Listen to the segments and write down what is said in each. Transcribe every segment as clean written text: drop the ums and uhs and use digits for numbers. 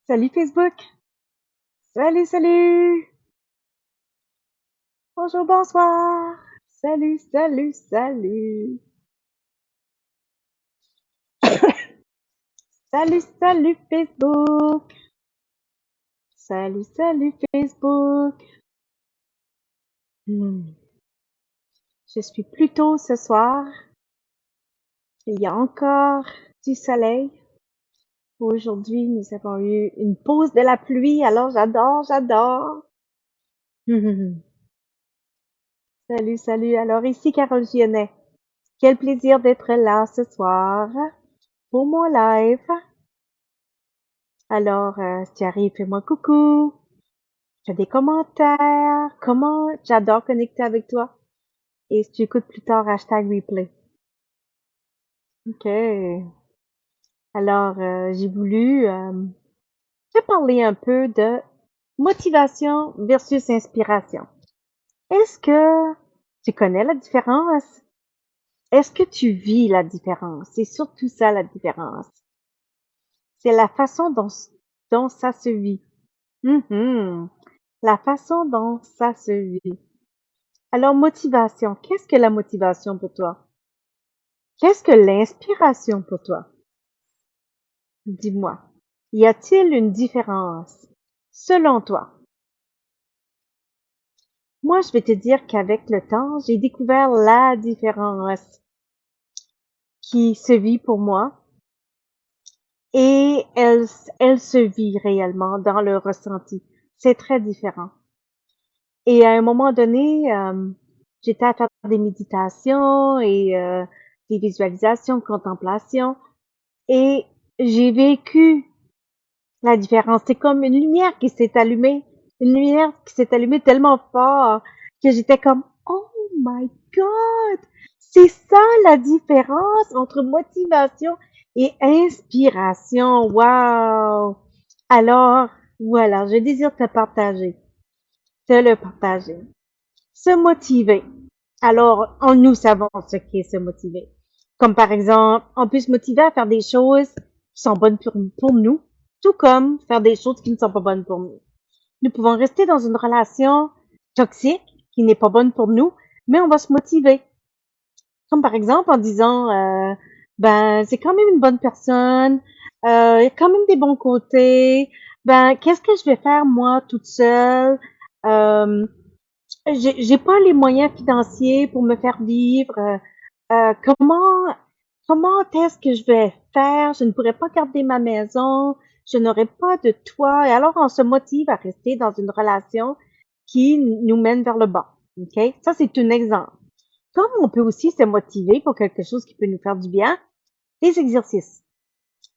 Salut Facebook! Salut, salut! Bonjour, bonsoir! Salut, salut, salut! Salut, salut Facebook! Salut, salut Facebook! Hmm, Je suis plus tôt ce soir. Il y a encore du soleil. Aujourd'hui, nous avons eu une pause de la pluie, alors j'adore, j'adore! Salut, salut! Alors ici Carole Gionnet. Quel plaisir d'être là ce soir pour mon live. Alors, si tu arrives, fais-moi coucou. Fais des commentaires. Comment? J'adore connecter avec toi. Et si tu écoutes plus tard, hashtag replay. OK. Alors, j'ai voulu te parler un peu de motivation versus inspiration. Est-ce que tu connais la différence? Est-ce que tu vis la différence? C'est surtout ça la différence. C'est la façon dont ça se vit. Mhm. La façon dont ça se vit. Alors, motivation. Qu'est-ce que la motivation pour toi? Qu'est-ce que l'inspiration pour toi? Dis-moi. Y a-t-il une différence selon toi? Moi, je vais te dire qu'avec le temps, j'ai découvert la différence qui se vit pour moi et elle se vit réellement dans le ressenti. C'est très différent. Et à un moment donné, j'étais à faire des méditations et des visualisations, contemplations, et j'ai vécu la différence. C'est comme une lumière qui s'est allumée, une lumière qui s'est allumée tellement fort que j'étais comme, oh my God, c'est ça la différence entre motivation et inspiration. Wow! Alors, voilà, je désire te le partager. Se motiver. Alors, nous savons ce qu'est se motiver. Comme par exemple, on peut se motiver à faire des choses qui sont bonnes pour nous, tout comme faire des choses qui ne sont pas bonnes pour nous. Nous pouvons rester dans une relation toxique qui n'est pas bonne pour nous, mais on va se motiver. Comme par exemple en disant, ben c'est quand même une bonne personne, il y a quand même des bons côtés. Ben qu'est-ce que je vais faire moi toute seule? Euh, j'ai pas les moyens financiers pour me faire vivre. Comment est-ce que je vais faire? Je ne pourrais pas garder ma maison, je n'aurai pas de toit. Et alors, on se motive à rester dans une relation qui nous mène vers le bas. OK? Ça, c'est un exemple. Comme on peut aussi se motiver pour quelque chose qui peut nous faire du bien, les exercices.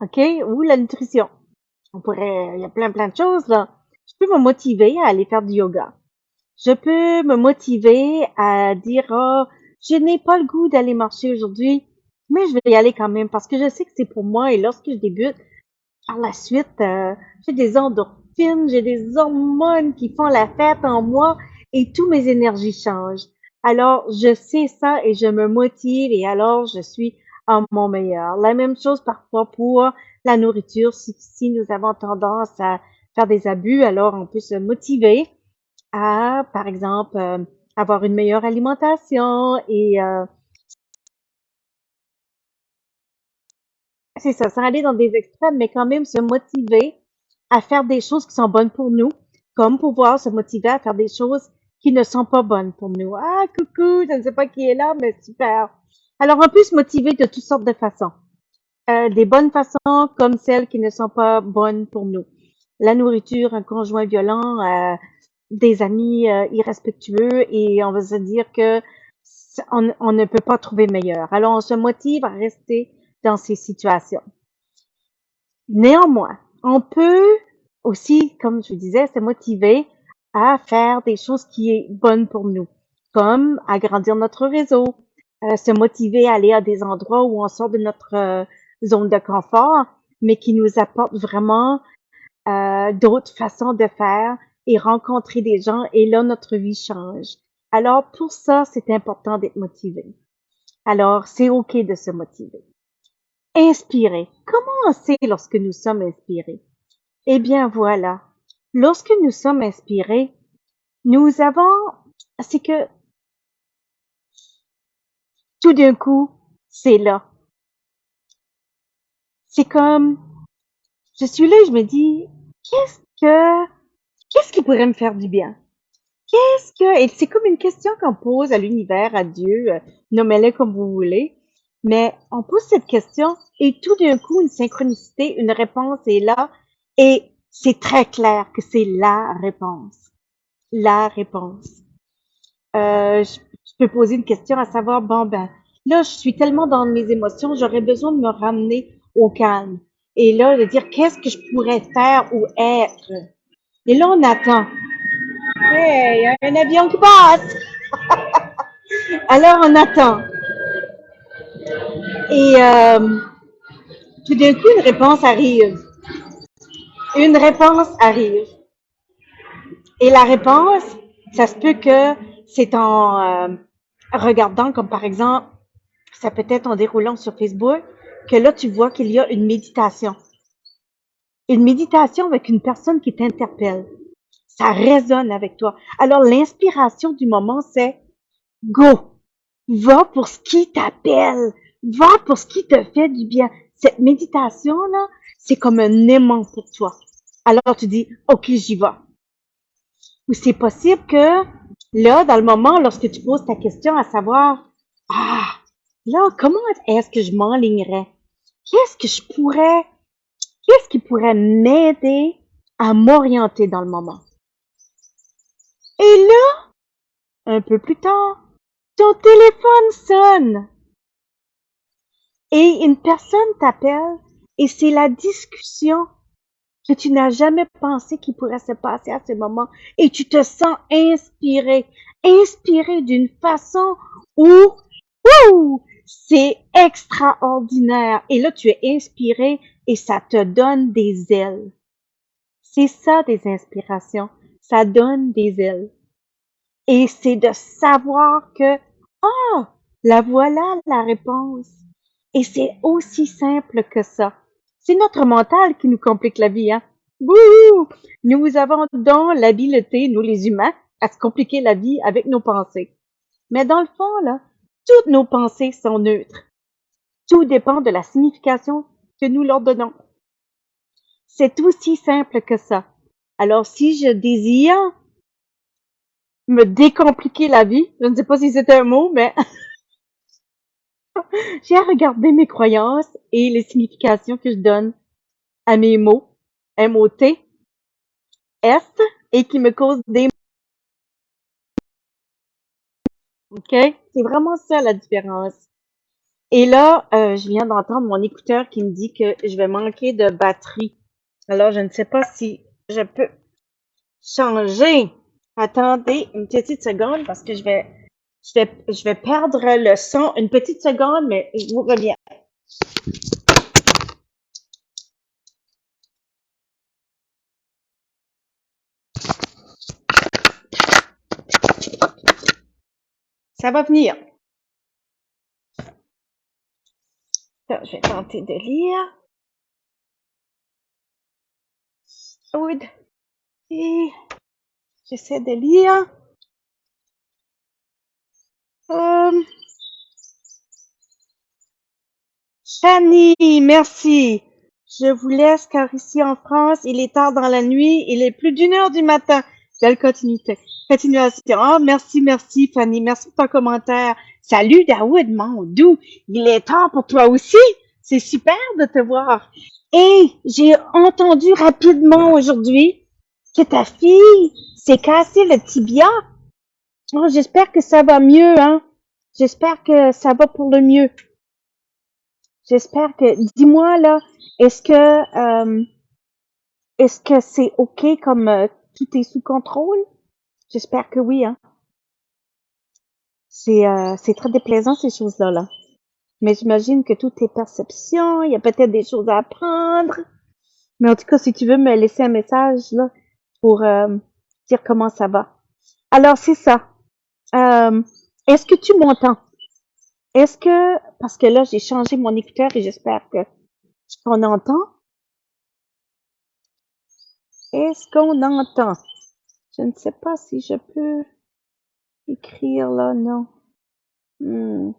OK? Ou la nutrition. Il y a plein de choses, là. Je peux me motiver à aller faire du yoga. Je peux me motiver à dire, oh, je n'ai pas le goût d'aller marcher aujourd'hui, mais je vais y aller quand même parce que je sais que c'est pour moi et lorsque je débute, par la suite, j'ai des endorphines, j'ai des hormones qui font la fête en moi et tous mes énergies changent. Alors, je sais ça et je me motive et alors je suis à mon meilleur. La même chose parfois pour la nourriture. Si nous avons tendance à faire des abus, alors on peut se motiver à, par exemple, avoir une meilleure alimentation et c'est ça, sans aller dans des extrêmes, mais quand même se motiver à faire des choses qui sont bonnes pour nous, comme pouvoir se motiver à faire des choses qui ne sont pas bonnes pour nous. Ah, coucou, je ne sais pas qui est là, mais super. Alors, on peut se motiver de toutes sortes de façons. Des bonnes façons comme celles qui ne sont pas bonnes pour nous. La nourriture, un conjoint violent, des amis irrespectueux et on va se dire que on ne peut pas trouver meilleur. Alors on se motive à rester dans ces situations. Néanmoins, on peut aussi, comme je disais, se motiver à faire des choses qui est bonnes pour nous, comme agrandir notre réseau, se motiver à aller à des endroits où on sort de notre zone de confort, mais qui nous apportent vraiment d'autres façons de faire et rencontrer des gens et là, notre vie change. Alors, pour ça, c'est important d'être motivé. Alors, c'est OK de se motiver. Inspirer. Comment on sait lorsque nous sommes inspirés? Eh bien voilà, lorsque nous sommes inspirés, nous avons, c'est que tout d'un coup, c'est là. C'est comme, je suis là et je me dis, qu'est-ce que, qu'est-ce qui pourrait me faire du bien? Qu'est-ce que, et c'est comme une question qu'on pose à l'univers, à Dieu, nommez-le comme vous voulez, mais on pose cette question et tout d'un coup, une synchronicité, une réponse est là et c'est très clair que c'est la réponse. La réponse. Je peux poser une question à savoir, bon ben, là, je suis tellement dans mes émotions, j'aurais besoin de me ramener au calme. Et là, de dire, qu'est-ce que je pourrais faire ou être? Et là, on attend. Hey, il y a un avion qui passe! Alors, on attend. Et tout d'un coup, une réponse arrive. Une réponse arrive. Et la réponse, ça se peut que c'est en regardant, comme par exemple, ça peut être en déroulant sur Facebook, que là, tu vois qu'il y a une méditation. Une méditation avec une personne qui t'interpelle. Ça résonne avec toi. Alors, l'inspiration du moment, c'est go. Va pour ce qui t'appelle. Va pour ce qui te fait du bien. Cette méditation-là, c'est comme un aimant pour toi. Alors, tu dis, OK, j'y vais. Ou c'est possible que, là, dans le moment, lorsque tu poses ta question à savoir, ah, là, comment est-ce que je m'enlignerais? Qu'est-ce que je pourrais, qu'est-ce qui pourrait m'aider à m'orienter dans le moment? Et là, un peu plus tard, ton téléphone sonne et une personne t'appelle et c'est la discussion que tu n'as jamais pensé qu'il pourrait se passer à ce moment et tu te sens inspiré, inspiré d'une façon où, c'est extraordinaire. Et là, tu es inspiré et ça te donne des ailes. C'est ça des inspirations. Ça donne des ailes. Et c'est de savoir que, ah, la voilà la réponse. Et c'est aussi simple que ça. C'est notre mental qui nous complique la vie, hein. Wouhou! Nous avons donc l'habileté, nous les humains, à se compliquer la vie avec nos pensées. Mais dans le fond, là, toutes nos pensées sont neutres. Tout dépend de la signification que nous leur donnons. C'est aussi simple que ça. Alors, si je désire me décompliquer la vie, je ne sais pas si c'est un mot, mais j'ai à regarder mes croyances et les significations que je donne à mes mots, M-O-T, S, et qui me causent des... OK? C'est vraiment ça la différence. Et là, je viens d'entendre mon écouteur qui me dit que je vais manquer de batterie. Alors, je ne sais pas si je peux changer. Attendez une petite seconde parce que je vais perdre le son. Une petite seconde, mais je vous reviens. Ça va venir. Là, je vais tenter de lire. Oui, et j'essaie de lire. Euh, Chani, merci. Je vous laisse car ici en France, il est tard dans la nuit, il est plus d'1 heure du matin. Belle continuité. Continuation. Ah, merci, merci, Fanny. Merci pour ton commentaire. Salut, Daoud, mon doux. Il est tard pour toi aussi. C'est super de te voir. Et j'ai entendu rapidement aujourd'hui que ta fille s'est cassé le tibia. Oh, j'espère que ça va mieux, hein. J'espère que ça va pour le mieux. J'espère que, dis-moi là, est-ce que, est-ce que c'est OK comme tout est sous contrôle? J'espère que oui, hein. C'est très déplaisant ces choses-là, là. Mais j'imagine que tout est perception, il y a peut-être des choses à apprendre. Mais en tout cas, si tu veux me laisser un message là pour dire comment ça va. Alors c'est ça. Euh, est-ce que tu m'entends? Est-ce que parce que là j'ai changé mon écouteur et j'espère que on entend. Est-ce qu'on entend? Je ne sais pas si je peux écrire là, non. Hmm,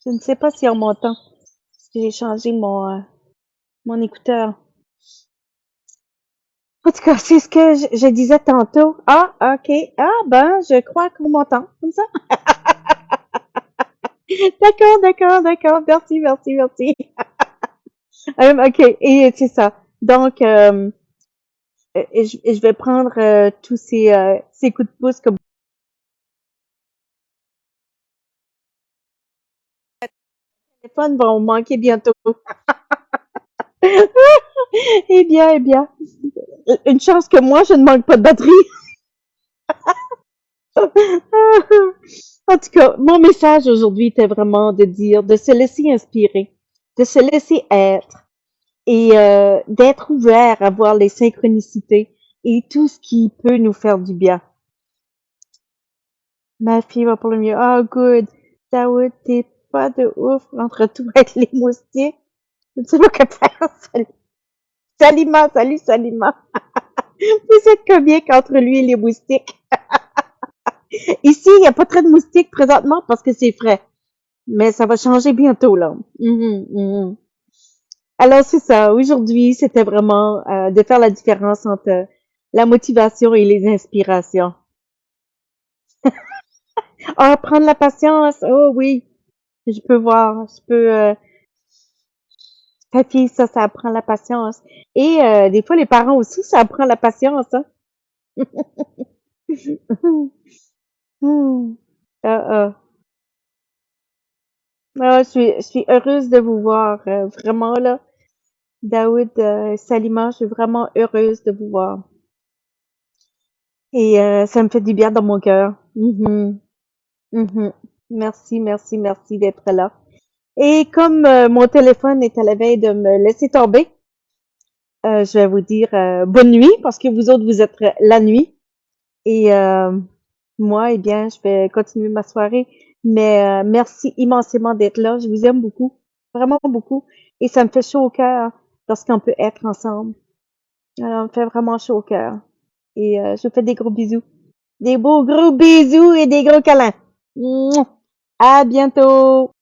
Je ne sais pas si on m'entend. Parce que j'ai changé mon écouteur. En tout cas, c'est ce que je disais tantôt. Ah, ok. Ah, ben, je crois qu'on m'entend comme ça. D'accord, d'accord, d'accord. Merci, merci, merci. Ok, et c'est ça. Donc, je vais prendre tous ces coups de pouce comme téléphone vont manquer bientôt. Eh bien, une chance que moi, je ne manque pas de batterie. En tout cas, mon message aujourd'hui était vraiment de dire, de se laisser inspirer, de se laisser être et d'être ouvert à voir les synchronicités et tout ce qui peut nous faire du bien. Ma fille va pour le mieux. Oh, good. Daoud, t'es pas de ouf entre toi et les moustiques. Je ne sais pas quoi faire. Salut. Salima, salut Salima. Vous êtes combien qu'entre lui et les moustiques? Ici, il n'y a pas très de moustiques présentement parce que c'est frais. Mais ça va changer bientôt, là. Mhm. Alors, c'est ça. Aujourd'hui, c'était vraiment de faire la différence entre la motivation et les inspirations. Ah, prendre la patience. Oh oui, je peux voir. Je peux. Ta fille, ça apprend la patience. Et des fois, les parents aussi, ça apprend la patience. Hein? Hmm. Ah, ah. Ah, je suis heureuse de vous voir. Vraiment, là. Daoud, Salima, je suis vraiment heureuse de vous voir. Et ça me fait du bien dans mon cœur. Mhm, mhm. Merci, merci, merci d'être là. Et comme mon téléphone est à la veille de me laisser tomber, je vais vous dire bonne nuit parce que vous autres, vous êtes la nuit. Et moi, eh bien, je vais continuer ma soirée. Mais merci immensément d'être là. Je vous aime beaucoup, vraiment beaucoup. Et ça me fait chaud au cœur lorsqu'on peut être ensemble. Ça me fait vraiment chaud au cœur. Et je vous fais des gros bisous. Des beaux gros bisous et des gros câlins. Mouah. À bientôt.